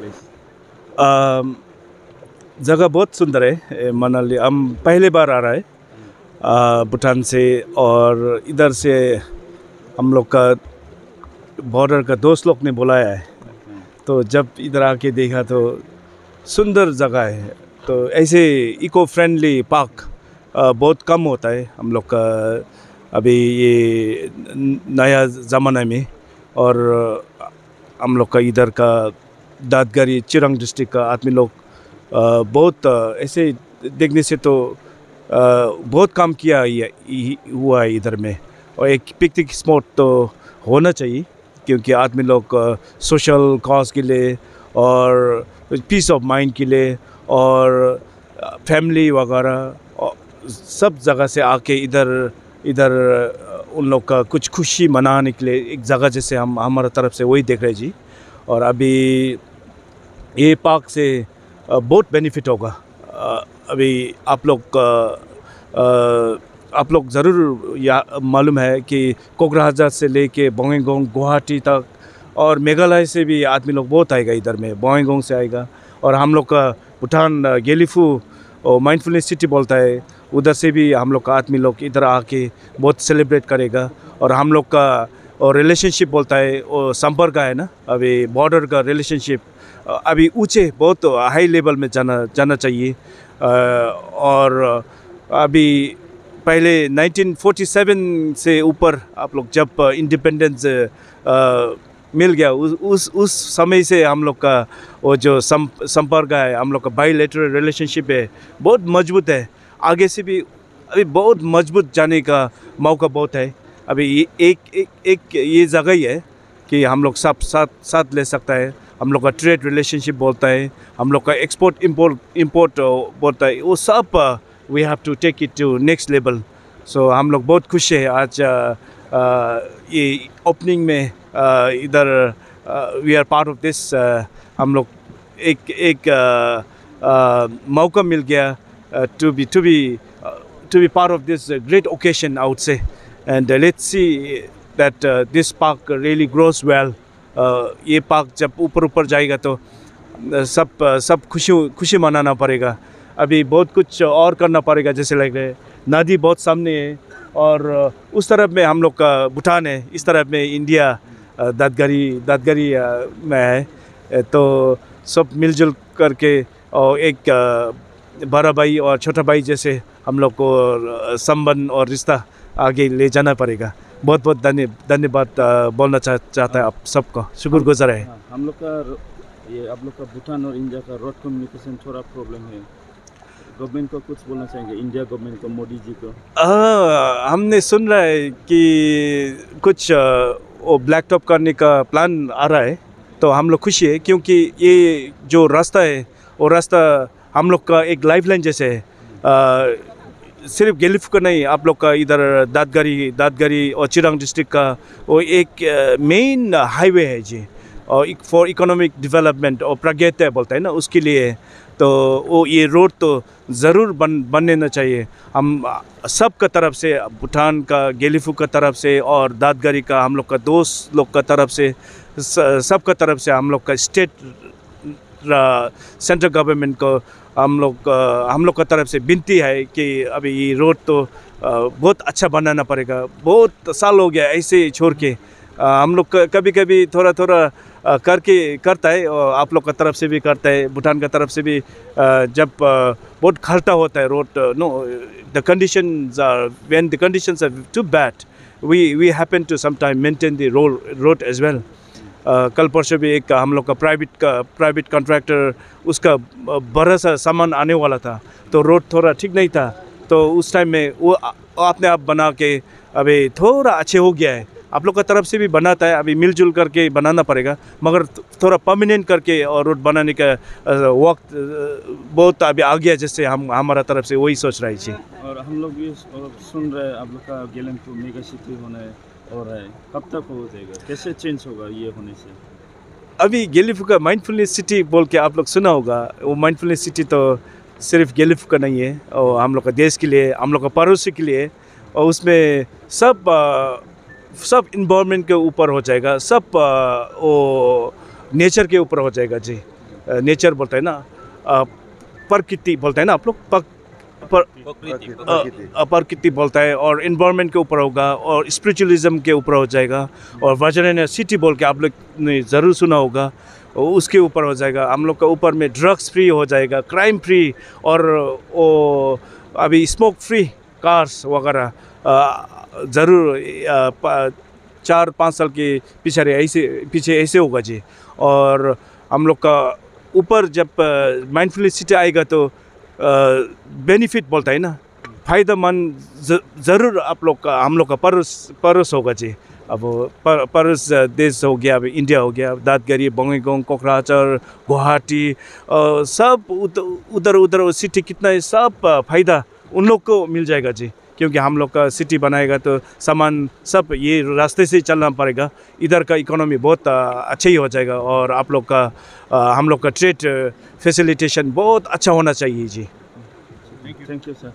Place? जगह बहुत सुंदर है मनाली। हम पहले बार आ रहा है भूटान से, और इधर से हम लोग का बॉर्डर का दोस्त लोग ने बुलाया है। तो जब इधर आके देखा तो सुंदर जगह है। तो ऐसे इको फ्रेंडली पार्क बहुत कम होता है हम लोग का अभी ये नया ज़माना में। और हम लोग का इधर का दादगरी चिरंग डिस्ट्रिक्ट का आदमी लोग बहुत ऐसे देखने से तो बहुत काम किया हुआ है इधर में। और एक पिकनिक स्पॉट तो होना चाहिए, क्योंकि आदमी लोग सोशल कॉज के लिए और पीस ऑफ माइंड के लिए और फैमिली वगैरह सब जगह से आके इधर इधर उन लोग का कुछ खुशी मनाने के लिए एक जगह जैसे हम हमारा तरफ से वही देख रहे जी। और अभी ये पार्क से बहुत बेनिफिट होगा। अभी आप लोग ज़रूर मालूम है कि कोकराझार से लेके बोंगेगोंग गुवाहाटी तक और मेघालय से भी आदमी लोग बहुत आएगा इधर में, बोंगेगोंग से आएगा। और हम लोग का भूटान गेलीफू और माइंडफुलनेस सिटी बोलता है, उधर से भी हम लोग का आदमी लोग इधर आके बहुत सेलिब्रेट करेगा। और हम लोग का और रिलेशनशिप बोलता है वो संपर्क है ना, अभी बॉर्डर का रिलेशनशिप अभी ऊंचे बहुत हाई लेवल में जाना चाहिए। और अभी पहले 1947 से ऊपर आप लोग जब इंडिपेंडेंस मिल गया उस समय से हम लोग का वो जो संपर्क है, हम लोग का बायलैटरल रिलेशनशिप है, बहुत मजबूत है। आगे से भी अभी बहुत मजबूत जाने का मौका बहुत है। अभी एक ये जगह ही है कि हम लोग सब साथ ले सकता है। हम लोग का ट्रेड रिलेशनशिप बोलता है, हम लोग का एक्सपोर्ट इंपोर्ट बोलता है, वो सब we have to take it to next level. So हम लोग बहुत खुश है आज ये ओपनिंग में इधर we are part of this. हम लोग एक मौका मिल गया to be part of this great occasion, I would say. And let's see that this park really grows well. ये पार्क जब ऊपर जाएगा तो सब खुशी मनाना पड़ेगा। अभी बहुत कुछ और करना पड़ेगा, जैसे लग रहा है नदी बहुत सामने है और उस तरफ में हम लोग का भूटान है, इस तरफ में इंडिया दादगरी में है। तो सब मिलजुल करके और एक बड़ा भाई और छोटा भाई जैसे हम लोग को संबंध और रिश्ता आगे ले जाना पड़ेगा। बहुत बहुत धन्यवाद बोलना चाहता है आप सबको, शुक्रगुजार है। हम लोग का ये आप लोग का भूटान और इंडिया का रोड कम्युनिकेशन थोड़ा प्रॉब्लम है, गवर्नमेंट को कुछ बोलना चाहेंगे, इंडिया गवर्नमेंट को, मोदी जी को? हमने सुन रहा है कि कुछ वो ब्लैक टॉप करने का प्लान आ रहा है, तो हम लोग खुशी है, क्योंकि ये जो रास्ता है वो रास्ता हम लोग का एक लाइफलाइन जैसे है। सिर्फ गेलीफू का नहीं, आप लोग का इधर दादगरी और चिरांग डिस्ट्रिक्ट का वो एक मेन हाईवे है जी, और फॉर इकोनॉमिक डेवलपमेंट और प्रगति बोलता है ना, उसके लिए तो वो ये रोड तो ज़रूर बनना चाहिए। हम सब का तरफ से, भूटान का, गेलीफू का तरफ से और दादगरी का, हम लोग का दोस्त लोग का तरफ से, सब का तरफ से, हम लोग का स्टेट सेंट्रल गवर्नमेंट को हम लोग का तरफ से विनती है कि अभी ये रोड तो बहुत अच्छा बनाना पड़ेगा। बहुत साल हो गया ऐसे छोड़ के, हम लोग कभी थोड़ा करता है, और आप लोग का तरफ से भी करता है, भूटान का तरफ से भी। जब बहुत खर्चा होता है road, no the conditions are, when the conditions are too bad, we happen to sometime maintain the road as well. कल परसों भी एक हम लोग का प्राइवेट कॉन्ट्रैक्टर, उसका बड़ा सा सामान आने वाला था, तो रोड थोड़ा ठीक नहीं था, तो उस टाइम में वो अपने आप बना के अभी थोड़ा अच्छे हो गया है। आप लोग का तरफ से भी बनाता है, अभी मिलजुल करके बनाना पड़ेगा, मगर थोड़ा परमानेंट करके और रोड बनाने का वक्त बहुत अभी आ गया, जैसे हमारा तरफ से वही सोच रहे जी। और हम लोग ये सुन रहे हैं आप लोग का गेलेम्फू मेगा सिटी होना है, और कब तक हो जाएगा, कैसे चेंज होगा ये होने से? अभी गेलीफू का माइंडफुलनेस सिटी बोल के आप लोग सुना होगा, वो माइंडफुलनेस सिटी तो सिर्फ गेलीफू का नहीं है, और हम लोग का देश के लिए, हम लोग का पड़ोसी के लिए, और उसमें सब इन्वायरमेंट के ऊपर हो जाएगा, सब वो नेचर के ऊपर हो जाएगा जी। नेचर बोलते हैं ना, प्रकृति बोलते हैं ना आप लोग, प्रकृति बोलता है, और इन्वायरमेंट के ऊपर होगा, और स्पिरिचुअलिज्म के ऊपर हो जाएगा, और वर्जिनिया सिटी बोल के आप लोग ने ज़रूर सुना होगा, उसके ऊपर हो जाएगा। हम लोग का ऊपर में ड्रग्स फ्री हो जाएगा, क्राइम फ्री, और वो अभी स्मोक फ्री कार्स वगैरह ज़रूर 4-5 साल के पीछे ऐसे होगा जी। और हम लोग का ऊपर जब माइंडफुलनेस सिटी आएगा तो बेनिफिट बोलता है ना, फ़ायदेमंद ज़रूर आप लोग का, हम लोग का पड़ोस होगा जी। अब पड़ोस देश हो गया, अब इंडिया हो गया, दादगिरी, बंगईगांव, कोकराझार, गुवाहाटी, सब उधर सिटी कितना है, सब फ़ायदा उन लोग को मिल जाएगा जी। क्योंकि हम लोग का सिटी बनाएगा तो सामान सब ये रास्ते से चलना पड़ेगा, इधर का इकोनॉमी बहुत अच्छा ही हो जाएगा, और आप लोग का हम लोग का ट्रेड फैसिलिटेशन बहुत अच्छा होना चाहिए जी। Thank you sir.